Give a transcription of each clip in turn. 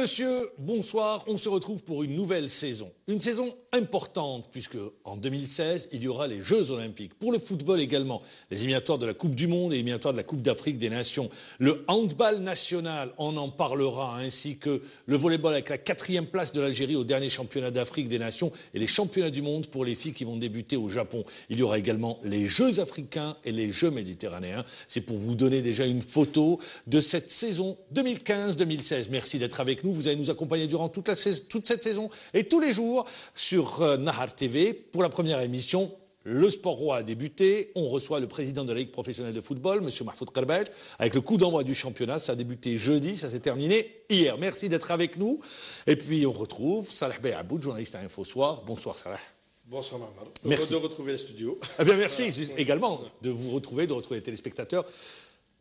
Monsieur, bonsoir. On se retrouve pour une nouvelle saison. Une saison importante puisque en 2016, il y aura les Jeux Olympiques. Pour le football également, les éliminatoires de la Coupe du Monde et les éliminatoires de la Coupe d'Afrique des Nations. Le handball national, on en parlera, ainsi que le volleyball avec la 4e place de l'Algérie au dernier championnat d'Afrique des Nations et les championnats du monde pour les filles qui vont débuter au Japon. Il y aura également les Jeux africains et les Jeux méditerranéens. C'est pour vous donner déjà une photo de cette saison 2015-2016. Merci d'être avec nous. Vous allez nous accompagner durant toute cette saison et tous les jours sur Nahar TV. Pour la première émission, le sport roi a débuté. On reçoit le président de la Ligue professionnelle de football, M. Mahfoud Karbaj, avec le coup d'envoi du championnat. Ça a débuté jeudi, ça s'est terminé hier. Merci d'être avec nous. Et puis on retrouve Salah Beyaboud, journaliste à InfoSoir. Bonsoir Salah. Bonsoir Mamar. Merci De retrouver le studio. Eh bien merci également de vous retrouver, de retrouver les téléspectateurs.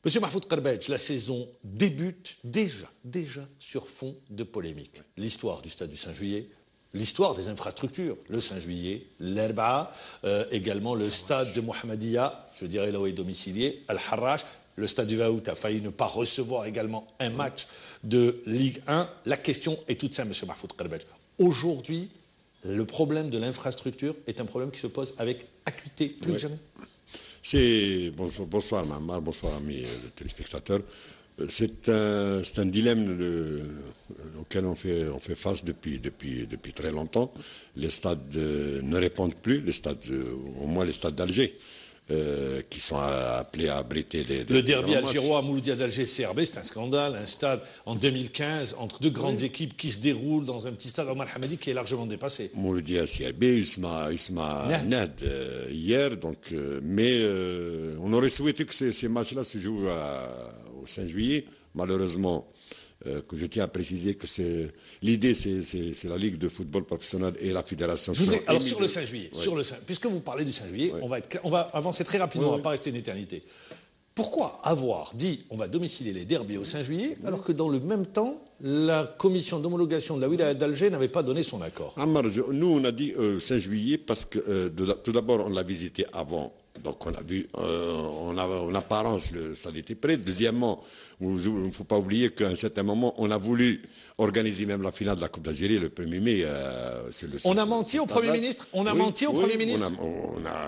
Monsieur Mahfoud Karbaj, la saison débute déjà sur fond de polémique. L'histoire du stade du 5 juillet, l'histoire des infrastructures, le 5 juillet, l'Erba, également le stade de Mohammedia, je dirais là où est domicilié, Al-Harrach, le stade du Vaout a failli ne pas recevoir également un match de Ligue 1. La question est toute simple, monsieur Mahfoud Karbaj. Aujourd'hui, le problème de l'infrastructure est un problème qui se pose avec acuité plus que jamais. Bonsoir Mamar, bonsoir amis téléspectateurs. C'est un dilemme auquel on fait face depuis très longtemps. Les stades ne répondent plus, au moins les stades d'Alger, qui sont appelés à abriter le derby algérois Mouloudia d'Alger CRB, c'est un scandale, un stade en 2015 entre deux grandes équipes qui se déroulent dans un petit stade Omar Hamadi qui est largement dépassé. Mouloudia CRB, Isma Nad hier, donc, mais on aurait souhaité que ces matchs-là se jouent au 5 juillet. Malheureusement, que je tiens à préciser que l'idée, c'est la Ligue de football professionnel et la fédération. Alors sur le 5 juillet, puisque vous parlez du 5 juillet, on va avancer très rapidement, on ne va pas rester une éternité. Pourquoi avoir dit on va domicilier les derbies au 5 juillet alors que dans le même temps, la commission d'homologation de la wilaya d'Alger n'avait pas donné son accord? Nous, on a dit 5 juillet parce que tout d'abord, on l'a visité avant. Donc on a vu, en apparence, le stade était prêt. Deuxièmement, il ne faut pas oublier qu'à un certain moment, on a voulu organiser même la finale de la Coupe d'Algérie le 1er mai. On a menti au Premier ministre. On a menti au Premier ministre.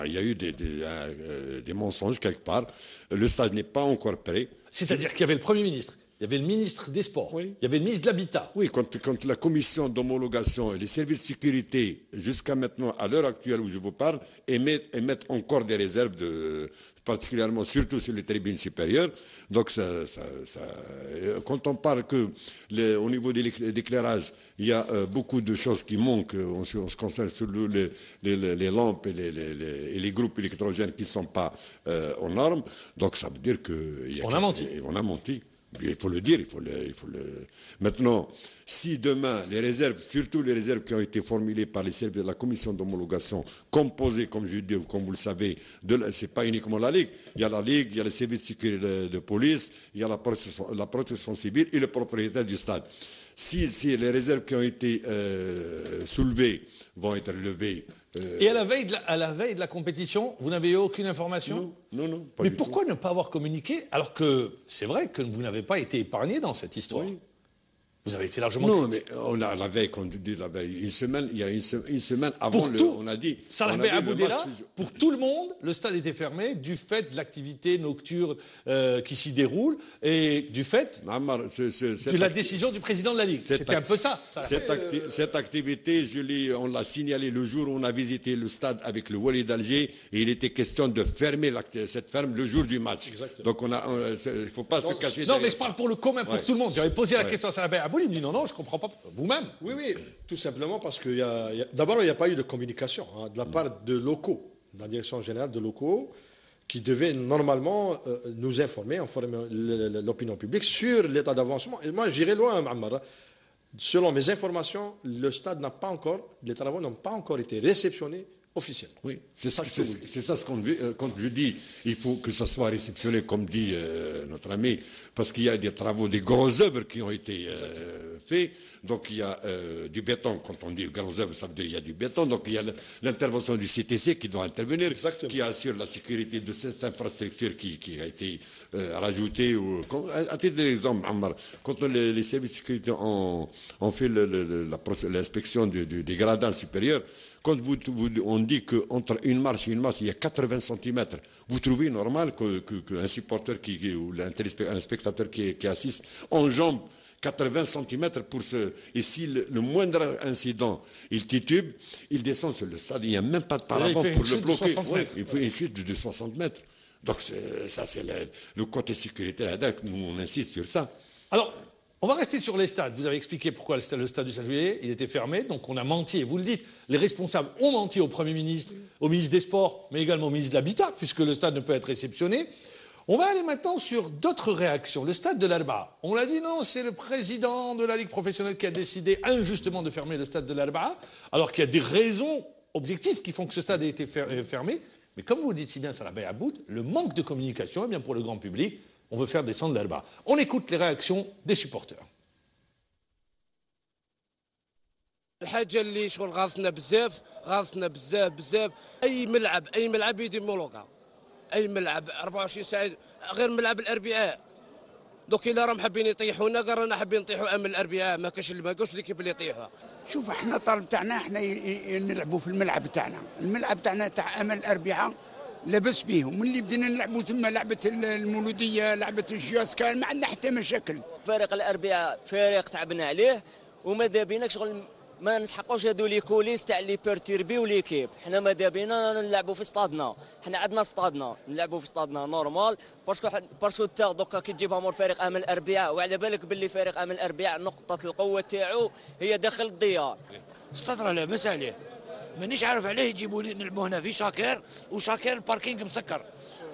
Il y a eu des mensonges quelque part. Le stade n'est pas encore prêt. C'est-à-dire qu'il y avait le Premier ministre. Il y avait le ministre des Sports, il y avait le ministre de l'Habitat. Oui, quand la commission d'homologation et les services de sécurité, jusqu'à maintenant, à l'heure actuelle où je vous parle, émettent encore des réserves, particulièrement, surtout sur les tribunes supérieures. Donc, quand on parle au niveau de l'éclairage, il y a beaucoup de choses qui manquent. On se concerne sur les lampes et les groupes électrogènes qui ne sont pas aux normes. Donc, ça veut dire qu'on a menti. On a menti. Il faut le dire, Maintenant, si demain, les réserves, surtout les réserves qui ont été formulées par les services de la commission d'homologation, composées, comme je dis, comme vous le savez, c'est pas uniquement la Ligue. Il y a la Ligue, il y a les services de sécurité de police, il y a la protection civile et le propriétaire du stade. Si les réserves qui ont été soulevées vont être levées... Et à la veille de la compétition, vous n'avez eu aucune information? Non. Mais pourquoi ne pas avoir communiqué alors que c'est vrai que vous n'avez pas été épargné dans cette histoire? Oui. Vous avez été largement... Non, mais la veille, quand on dit la veille, il y a une semaine avant, on a dit... Salah Beyaboudela, pour tout le monde, le stade était fermé du fait de l'activité nocturne qui s'y déroule et du fait de la décision du président de la Ligue. C'était un peu ça. Cette activité, on l'a signalé le jour où on a visité le stade avec le Wali d'Alger et il était question de fermer cette ferme le jour du match. Exactement. Donc il ne faut pas se cacher... Non, mais je parle pour le commun, pour tout le monde. J'avais posé la question à Salah Beyaboudela. Il me dit non, je ne comprends pas. Vous-même? Oui, tout simplement parce que d'abord, il n'y a pas eu de communication de la part de locaux, de la direction générale de locaux, qui devaient normalement nous informer l'opinion publique sur l'état d'avancement. Et moi, j'irai loin, Ma'amara. Selon mes informations, le stade n'a pas encore, les travaux n'ont pas encore été réceptionnés officiel. Oui, c'est ça ce qu'on veut. Quand je dis il faut que ça soit réceptionné, comme dit notre ami, parce qu'il y a des travaux, des grosses œuvres qui ont été faits. Donc il y a du béton. Quand on dit grosses œuvres, ça veut dire qu'il y a du béton. Donc il y a l'intervention du CTC qui doit intervenir, qui assure la sécurité de cette infrastructure qui a été rajoutée. À titre d'exemple, quand les services de sécurité ont fait l'inspection des gradins supérieurs, quand on dit qu'entre une marche et une marche, il y a 80 cm, vous trouvez normal qu'un supporter ou un spectateur qui assiste enjambe 80 cm pour ce... Et si le moindre incident, il titube, il descend sur le stade. Il n'y a même pas de paravent pour le bloquer. Il faut une chute de 60 mètres. Donc ça, c'est le côté sécuritaire. Nous, on insiste sur ça. Alors, on va rester sur les stades. Vous avez expliqué pourquoi le stade du 5 juillet, il était fermé. Donc on a menti, et vous le dites, les responsables ont menti au Premier ministre, au ministre des Sports, mais également au ministre de l'Habitat, puisque le stade ne peut être réceptionné. On va aller maintenant sur d'autres réactions. Le stade de l'Arba'a. On l'a dit, non, c'est le président de la Ligue professionnelle qui a décidé injustement de fermer le stade de l'Arba'a, alors qu'il y a des raisons objectives qui font que ce stade ait été fermé. Mais comme vous le dites si bien, Salah Bey Aboud, le manque de communication, eh bien pour le grand public, on veut faire descendre l'Arba'a. On écoute les réactions des supporters. الحاجه اللي شغل غاصنا بزاف بزاف اي ملعب يدير مولوكا اي ملعب 24 ساعه غير ملعب الاربعاء دوك الا راهم حابين يطيحونا قال رانا حابين نطيحوا امل الاربعاء ما كاش ليكيب اللي يطيحوها. شوف احنا الطلب تاعنا احنا نلعبوا في الملعب تاعنا تاع امل الاربعاء لاباس بيهم. ملي بدينا نلعبوا ثم لعبه المولوديه لعبه الجياس كان ما عندنا حتى مشاكل. فريق الاربعاء فريق تعبنا عليه وماذا بينا شغل ما نسحقوش هذو لي كوليس تاع لي بيرتيربيو ليكيب. حنا ماذا بينا نلعبوا في ستادنا. حنا عندنا ستادنا نلعبوا في ستادنا نورمال باسكو تا دوكا كي تجيبها مور فريق امل الاربعاء وعلى بالك باللي فريق امل الاربعاء نقطه القوه تاعو هي داخل الديار. ستاد راه لاباس عليه مانيش عارف علاه يجيبوا لي نلعبوا هنا في شاكير وشاكير الباركينغ مسكر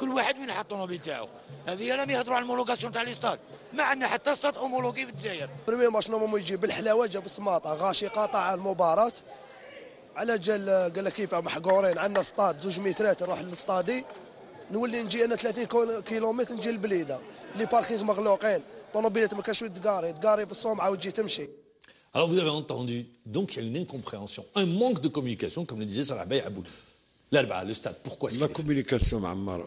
كل واحد وين حط الطوموبيل تاعو. هذه لم يهضروا على المولوغاسيون تاع لي ستاد ما عندنا حتى ستاد اومولوغي في الجزائر. بريمي ماتش نورمالمون يجي بالحلاوه جاب السماطه غاشي قاطع المباراه على جال قال لك كيف محقورين عندنا ستاد 2 مترات نروح للستادي نولي نجي انا 30 كيلومتر نجي للبليده لي باركينغ مغلوقين طوموبيلات ما كاش تقاري في الصومعه وتجي تمشي. Alors vous avez entendu, donc il y a une incompréhension, un manque de communication, comme le disait Salah Bey Aboud. L'Arba'a, le stade, pourquoi La communication, Ammar,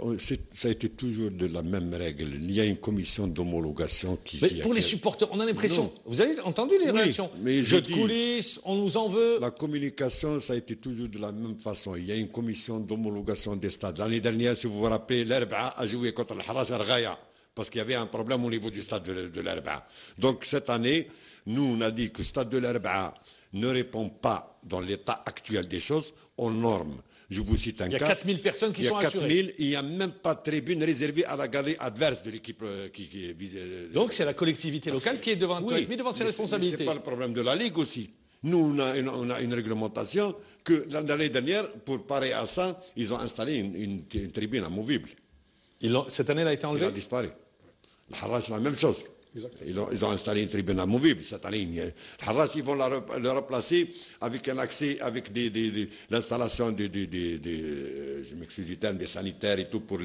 ça a été toujours de la même règle. Il y a une commission d'homologation qui... Mais pour les supporters, on a l'impression... Vous avez entendu les réactions? Mais jeu de coulisses, on nous en veut... La communication, ça a été toujours de la même façon. Il y a une commission d'homologation des stades. L'année dernière, si vous vous rappelez, l'Arba'a a joué contre le Haraj Arghaya parce qu'il y avait un problème au niveau du stade de l'Arba'a. Donc cette année, nous, on a dit que le stade de l'Arba'a ne répond pas, dans l'état actuel des choses, aux normes. Je vous cite un cas. Il y a 4000 personnes qui sont assurées. Il y a 4000, il n'y a même pas de tribune réservée à la galerie adverse de l'équipe qui est visée. Donc c'est la collectivité locale qui est devant, mis devant ses responsabilités. Ce n'est pas le problème de la Ligue aussi. Nous, on a une réglementation que l'année dernière, pour parer à ça, ils ont installé une tribune amovible. Cette année, elle a été enlevée? Elle a disparu. Le Harrach, la même chose. Ils ont installé une tribune amovible cette année. Le Harrach, ils vont le replacer avec un accès, avec l'installation je m'excuse du terme, des sanitaires et tout pour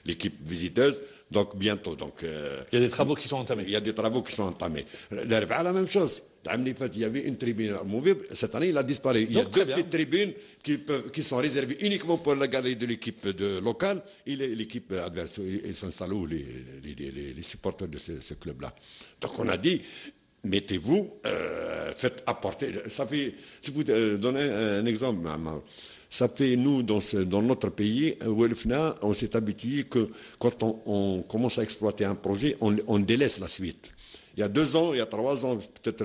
l'équipe visiteuse. Donc bientôt. Donc, il y a des travaux qui sont entamés. Il y a des travaux qui sont entamés. L'Arba'a, la même chose. Il y avait une tribune amovible. Cette année, il a disparu. Il y a deux petites tribunes qui sont réservées uniquement pour la galerie de l'équipe locale et l'équipe adverse. Ils s'installent où les supporters de ce club-là. Donc on a dit, mettez-vous, faites apporter. Ça fait, si vous donnez un exemple, ça fait nous, dans notre pays, on s'est habitué que quand on commence à exploiter un projet, on délaisse la suite. Il y a 2 ans, il y a 3 ans, peut-être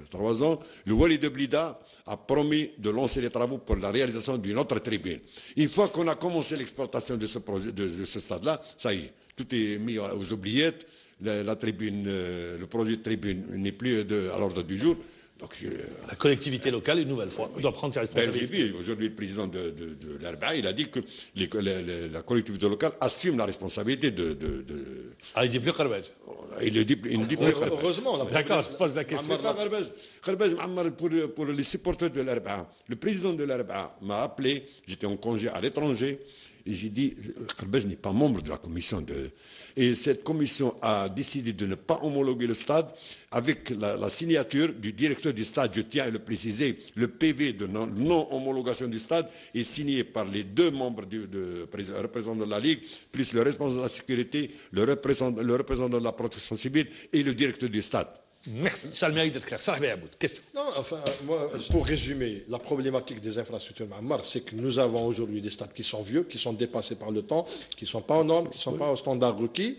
3 ans, le Wali de Blida a promis de lancer les travaux pour la réalisation d'une autre tribune. Une fois qu'on a commencé l'exploitation de ce projet, de ce stade-là, ça y est, tout est mis aux oubliettes. La tribune, le projet de tribune n'est plus à l'ordre du jour. Donc, La collectivité locale, une nouvelle fois, doit prendre ses j'ai responsabilités. vu aujourd'hui le président de l'Arba, il a dit que la collectivité locale assume la responsabilité Ah, il dit plus Kharbaj. il ne dit plus Kharbaj. Heureusement, D'accord, je pose la question. C'est pas Kharbaj, Ammar, pour les supporters de l'Arba. Le président de l'Arba m'a appelé, j'étais en congé à l'étranger, et j'ai dit, Kharbaj n'est pas membre de la commission. Et cette commission a décidé de ne pas homologuer le stade avec la signature du directeur du stade. Je tiens à le préciser, le PV de non-homologation du stade est signé par les deux membres représentants de la Ligue, plus le responsable de la sécurité, le représentant de la protection civile et le directeur du stade. Merci, ça a le mérite d'être clair. Salah Beyabout, question. Non, enfin, moi, pour résumer, la problématique des infrastructures, Ma'ammar, c'est que nous avons aujourd'hui des stades qui sont vieux, qui sont dépassés par le temps, qui ne sont pas aux normes, qui ne sont pas aux standards requis.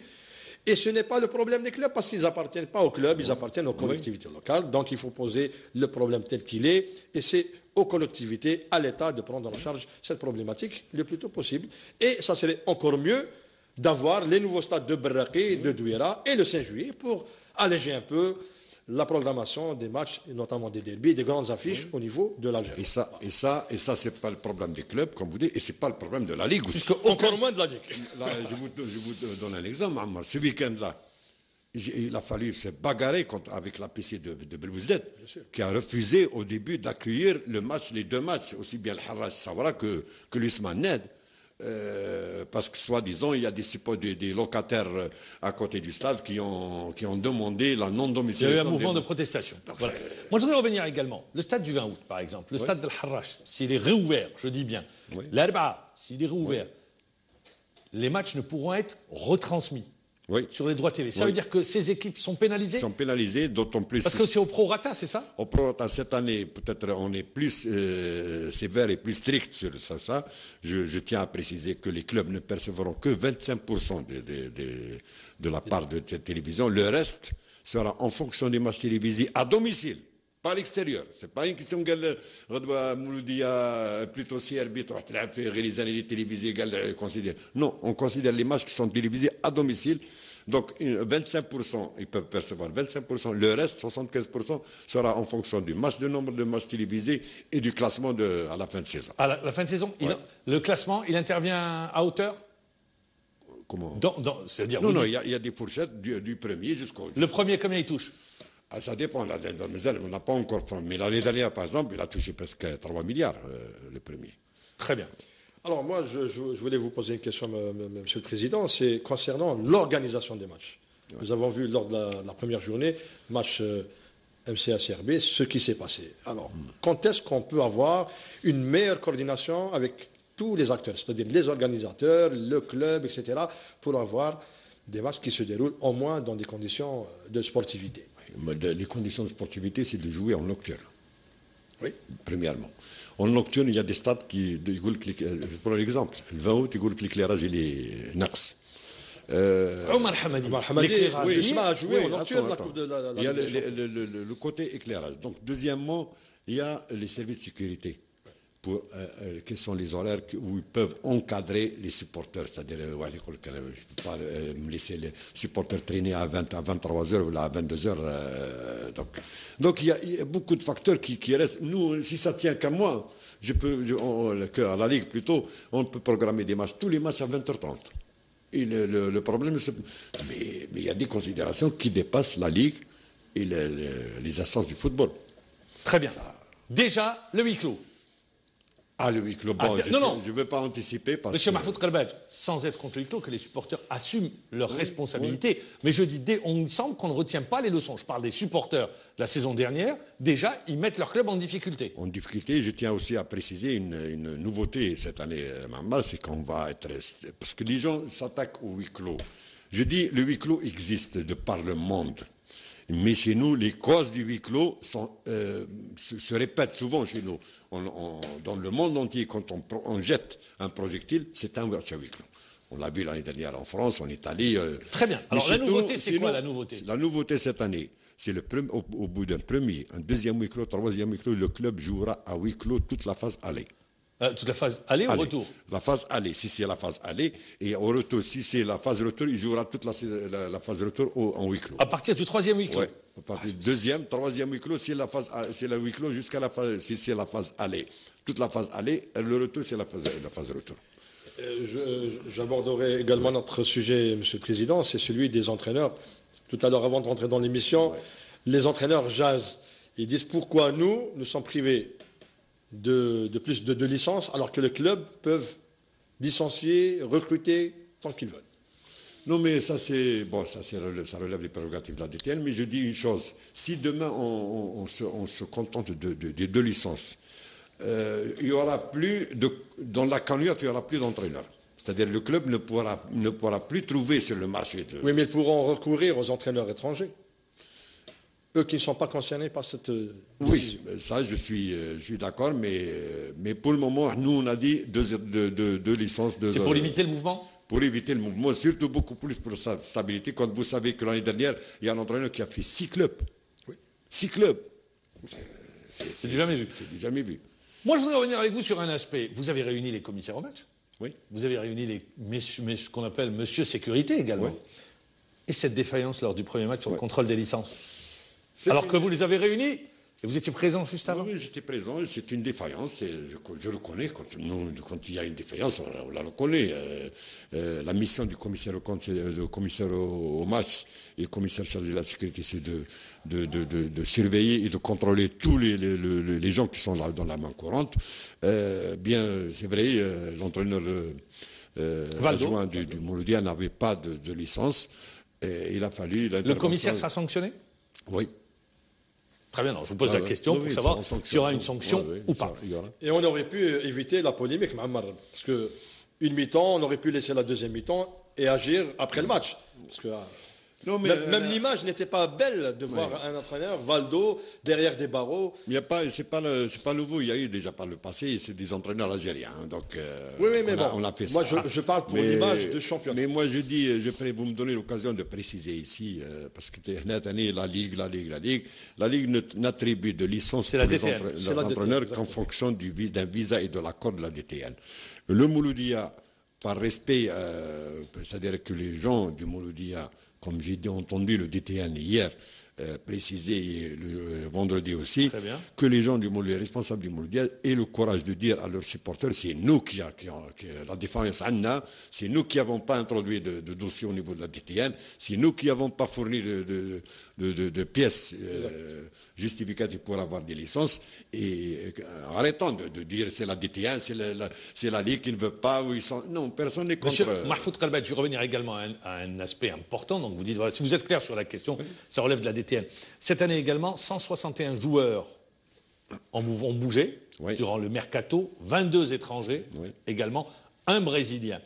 Et ce n'est pas le problème des clubs, parce qu'ils n'appartiennent pas aux clubs, ils appartiennent aux collectivités locales. Donc il faut poser le problème tel qu'il est. Et c'est aux collectivités, à l'État, de prendre en charge cette problématique le plus tôt possible. Et ça serait encore mieux d'avoir les nouveaux stades de Berraqi, de Douira et le 5 juillet pour alléger un peu la programmation des matchs, notamment des derbys, des grandes affiches au niveau de l'Algérie. Et ça, c'est pas le problème des clubs, comme vous dites, et c'est pas le problème de la Ligue aussi. Encore moins de la Ligue. Là, je vous donne un exemple, Ammar. Ce week-end-là, il a fallu se bagarrer avec la PC de Belouizdad, qui a refusé au début d'accueillir les deux matchs, aussi bien le Harrach Sawara que l'Usman Ned. Parce que soi-disant il y a des locataires à côté du stade qui ont demandé la non-domiciliation. Il y a eu un mouvement de protestation. Voilà. Moi je voudrais revenir également. Le stade du 20 août par exemple, le stade de Harrach, s'il est réouvert, je dis bien, l'Arba, s'il est réouvert, les matchs ne pourront être retransmis sur les droits télé. Ça veut dire que ces équipes sont pénalisées ? Ils sont pénalisés, d'autant plus... Parce que c'est au prorata, c'est ça ? Au prorata, cette année, peut-être on est plus sévère et plus strict sur ça. Je tiens à préciser que les clubs ne percevront que 25% de la part de cette télévision. Le reste sera en fonction des matchs télévisés à domicile, pas à l'extérieur. C'est pas une question de plutôt si arbitre les années télévisées considère. Non, on considère les matchs qui sont télévisés à domicile. Donc 25%, ils peuvent percevoir 25%. Le reste, 75%, sera en fonction du nombre de matchs télévisés et du classement à la fin de saison. À la fin de saison, le classement, il intervient à hauteur ? Comment ? C'est-à-dire, non, il y a des fourchettes du premier jusqu'au... Le premier, combien il touche ? Ça dépend. On n'a pas encore... Mais l'année dernière, par exemple, il a touché presque 3 milliards, le premier. Très bien. Alors moi, je voulais vous poser une question, Monsieur le Président, c'est concernant l'organisation des matchs. Nous avons vu lors de la première journée, match MCA-CRB, ce qui s'est passé. Alors, quand est-ce qu'on peut avoir une meilleure coordination avec tous les acteurs, c'est-à-dire les organisateurs, le club, etc., pour avoir des matchs qui se déroulent au moins dans des conditions de sportivité? Les conditions de sportivité, c'est de jouer en nocturne. Oui. Premièrement. En nocturne, il y a des stades qui... Je prends l'exemple. Le 20 août, l'éclairage, il est nax. Omar Hamadi, a joué en nocturne. Il y a le côté éclairage. Donc, deuxièmement, il y a les services de sécurité. Quels sont les horaires où ils peuvent encadrer les supporters, c'est-à-dire je ne peux pas laisser les supporters traîner à 23h ou à 22h. Donc il y a beaucoup de facteurs qui restent. Nous, si ça tient qu'à moi, à la Ligue plutôt, on peut programmer des matchs, tous les matchs à 20h30. Et le problème, mais il y a des considérations qui dépassent la Ligue et les instances du football. Très bien. Déjà, le huis clos. Le huis clos. Bon, je ne veux pas anticiper parce Monsieur Mahfoud Kharbaj, sans être contre le huis clos, que les supporters assument leurs responsabilités. Mais je dis, on me semble qu'on ne retient pas les leçons. Je parle des supporters de la saison dernière. Déjà, ils mettent leur club en difficulté. En difficulté, je tiens aussi à préciser une nouveauté cette année, Mammar, c'est qu'on va être... Parce que les gens s'attaquent au huis clos. Je dis, le huis clos existe de par le monde. Mais chez nous, les causes du huis clos se répètent souvent chez nous. Dans le monde entier, quand on jette un projectile, c'est un huis clos. On l'a vu l'année dernière en France, en Italie. Très bien. Alors la nouveauté, c'est quoi la nouveauté ? La nouveauté cette année, c'est au bout d'un premier, un deuxième huis clos, troisième huis clos, le club jouera à huis clos toute la phase aller. Toute la phase aller ou retour? La phase aller, si c'est la phase aller, et au retour, si c'est la phase retour, il jouera toute la phase retour en huis clos. À partir du troisième huis clos? Oui, à partir du deuxième, troisième huis clos, c'est la huis clos jusqu'à la phase, si c'est la phase aller. Toute la phase aller, le retour, c'est la phase retour. J'aborderai également notre sujet, Monsieur le Président, c'est celui des entraîneurs. Tout à l'heure, avant de rentrer dans l'émission, les entraîneurs jasent. Ils disent pourquoi nous sommes privés de plus de 2 licences, alors que les clubs peuvent licencier, recruter tant qu'ils veulent. Non, mais ça, ça relève des prérogatives de la DTN. Mais je dis une chose, si demain on se contente des 2 licences, il y aura plus dans la cagnotte, il n'y aura plus d'entraîneurs. C'est-à-dire le club ne pourra plus trouver sur le marché. Oui, mais ils pourront recourir aux entraîneurs étrangers. Eux qui ne sont pas concernés par cette décision. Oui, ça je suis d'accord, mais pour le moment, nous on a dit 2 licences. C'est pour limiter le mouvement? Pour éviter le mouvement, surtout beaucoup plus pour sa stabilité. Quand vous savez que l'année dernière, il y a un entraîneur qui a fait 6 clubs. Oui. 6 clubs. C'est du jamais vu. C'est du jamais vu. Moi, je voudrais revenir avec vous sur un aspect. Vous avez réuni les commissaires au match. Oui. Vous avez réuni ce qu'on appelle Monsieur Sécurité également. Oui. Et cette défaillance lors du premier match sur le contrôle des licences. Alors que vous les avez réunis et vous étiez présent juste avant. Oui, j'étais présent. C'est une défaillance. Je reconnais. Quand il y a une défaillance, on la reconnaît. La mission du commissaire au match et le commissaire chargé de la sécurité, c'est de surveiller et de contrôler tous les gens qui sont là dans la main courante. Bien, c'est vrai, l'entraîneur adjoint du Mouloudia n'avait pas de licence. Et il a fallu... Le commissaire sera sanctionné? Oui. Très bien, non, je vous pose la question pour savoir s'il y aura une sanction ou pas. Et on aurait pu éviter la polémique, Mohamed, parce qu'une mi-temps, on aurait pu laisser la deuxième mi-temps et agir après le match. Parce que non, mais même l'image n'était pas belle de voir un entraîneur, Valdo, derrière des barreaux. C'est pas nouveau, il y a eu déjà par le passé, c'est des entraîneurs algériens. Donc, oui, mais on a fait moi, ça. je parle pour l'image de championnat. Mais moi, je dis, vous me donnez l'occasion de préciser ici, parce que la Ligue n'attribue de licence pour les entraîneurs qu'en fonction d'un visa et de l'accord de la DTN. Le Mouloudia, par respect, c'est-à-dire que les gens du Mouloudia, comme j'ai entendu le DTN hier préciser le vendredi aussi, que les gens du Mouloudia, les responsables du Mouloudia, aient le courage de dire à leurs supporters, c'est nous qui la défense Anna, c'est nous qui n'avons pas introduit de dossier au niveau de la DTN, c'est nous qui n'avons pas fourni de pièces justificatives pour avoir des licences, et arrêtons de dire c'est la DTN, c'est la Ligue qui ne veut pas, ou ils sont... Non, personne n'est contre... Monsieur Mahfoud Khalbad, je vais revenir également à un aspect important, donc vous dites, voilà, si vous êtes clair sur la question, ça relève de la DTN. Cette année également, 161 joueurs ont bougé durant le mercato, 22 étrangers également, un Brésilien.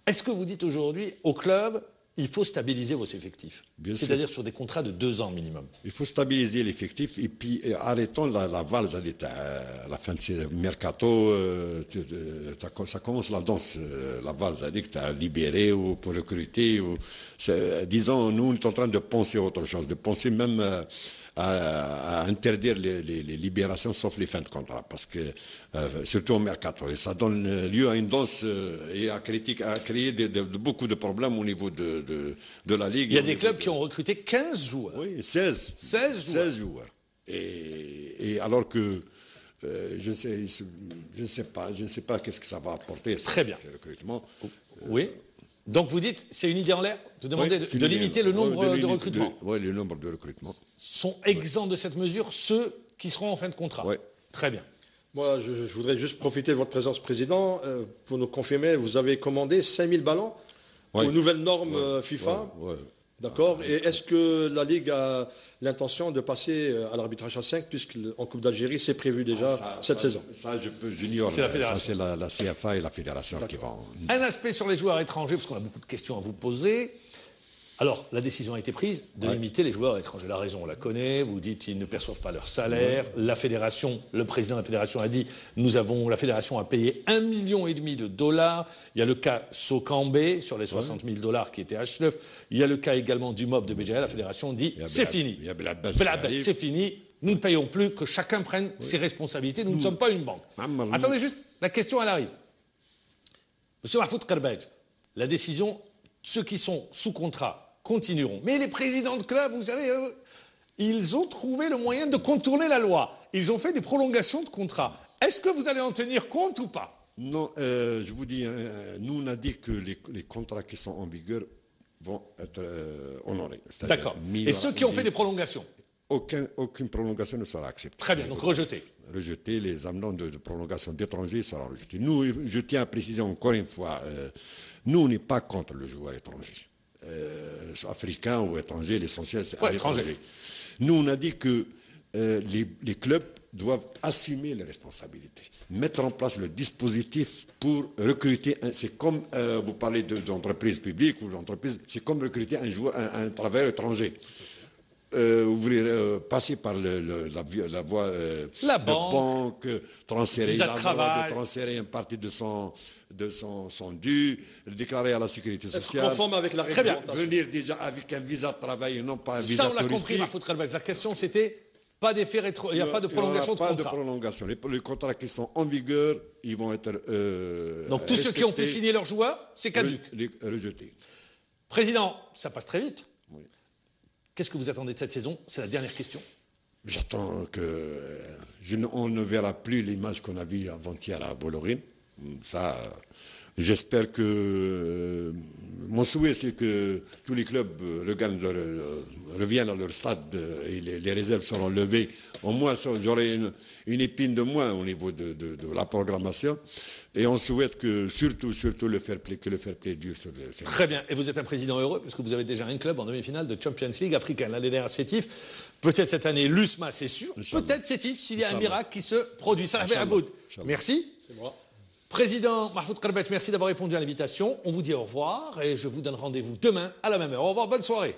Est-ce que vous dites aujourd'hui au club, il faut stabiliser vos effectifs, c'est-à-dire sur des contrats de 2 ans minimum? Il faut stabiliser l'effectif et puis arrêtons la valse à la fin de ce mercato. Ça commence la danse, la valse à dire que tu as libéré ou pour recruter. Disons, nous, on est en train de penser à autre chose, de penser même à interdire les libérations sauf les fins de contrat, parce que surtout au mercato, et ça donne lieu à une danse et à créer beaucoup de problèmes au niveau de la Ligue. Il y a des clubs qui ont recruté 15 joueurs. Oui, 16 joueurs. Et alors que je ne sais pas qu'est-ce que ça va apporter ces recrutements. Oui. Donc vous dites, c'est une idée en l'air de demander de limiter le nombre de recrutements. Oui, le nombre de recrutements. Sont exempts de cette mesure ceux qui seront en fin de contrat. Oui. Très bien. Moi, je voudrais juste profiter de votre présence, Président, pour nous confirmer, vous avez commandé 5000 ballons aux nouvelles normes FIFA. D'accord. Et est-ce que la Ligue a l'intention de passer à l'arbitrage à 5, puisqu'en Coupe d'Algérie, c'est prévu déjà cette saison? Ça, j'ignore. Ça, c'est la CFA et la Fédération qui vont... Un aspect sur les joueurs étrangers, parce qu'on a beaucoup de questions à vous poser. Alors, la décision a été prise de limiter les joueurs étrangers. La raison, on la connaît. Vous dites qu'ils ne perçoivent pas leur salaire. La fédération, le président de la fédération a dit la fédération a payé $1,5 million. Il y a le cas Sokambe sur les $60 000 qui étaient H9. Il y a le cas également du MOB de Béjaïa. La fédération dit c'est fini. C'est fini. nous ne payons plus, que chacun prenne ses responsabilités. Nous ne sommes pas une banque. Attendez juste, la question elle arrive. Monsieur Mahfoud Kerbedj, la décision, ceux qui sont sous contrat continueront. Mais les présidents de club, vous savez, ils ont trouvé le moyen de contourner la loi. Ils ont fait des prolongations de contrat. Est-ce que vous allez en tenir compte ou pas? Non, je vous dis, nous on a dit que les contrats qui sont en vigueur vont être honorés. D'accord. Et ceux qui ont fait des prolongations? Aucune prolongation ne sera acceptée. Très bien, donc rejeté. Rejeter les amendements de prolongation d'étrangers seront rejetés. Nous, je tiens à préciser encore une fois, nous, on n'est pas contre le joueur étranger. Africain ou étranger, l'essentiel, c'est étranger. Nous, on a dit que les clubs doivent assumer les responsabilités, mettre en place le dispositif pour recruter. C'est comme, vous parlez d'entreprise publique ou d'entreprise, c'est comme recruter un travailleur étranger. Passer par la voie la banque, transférer de transférer une partie de son dû, le déclarer à la sécurité sociale. Conforme avec la réglementation. Venir déjà avec un visa de travail et non pas un visa touristique. Ça, on l'a compris, Mahfoud Kerbedj. La question, c'était pas d'effet rétro. Il n'y a pas de prolongation de contrat. Pas de prolongation. Les contrats qui sont en vigueur, ils vont être. Donc tous ceux qui ont fait signer leurs joueurs, c'est caduc. Rejetés. Président, ça passe très vite. Qu'est-ce que vous attendez de cette saison? C'est la dernière question. J'attends on ne verra plus l'image qu'on a vue avant-hier à Bolloré. Ça, j'espère que... mon souhait, c'est que tous les clubs reviennent à leur stade et les réserves seront levées. Au moins, j'aurai une épine de moins au niveau de la programmation. Et on souhaite que, surtout le fair play dure sur le... Très bien. Et vous êtes un président heureux, puisque vous avez déjà un club en demi-finale de Champions League africaine. L'année dernière, Sétif. Peut-être cette année, l'USMA, c'est sûr. Peut-être Sétif, s'il y a un miracle qui se produit. Ça fait un bout. Merci. C'est moi. Président Mahfoud Kerbedj, merci d'avoir répondu à l'invitation. On vous dit au revoir et je vous donne rendez-vous demain à la même heure. Au revoir, bonne soirée.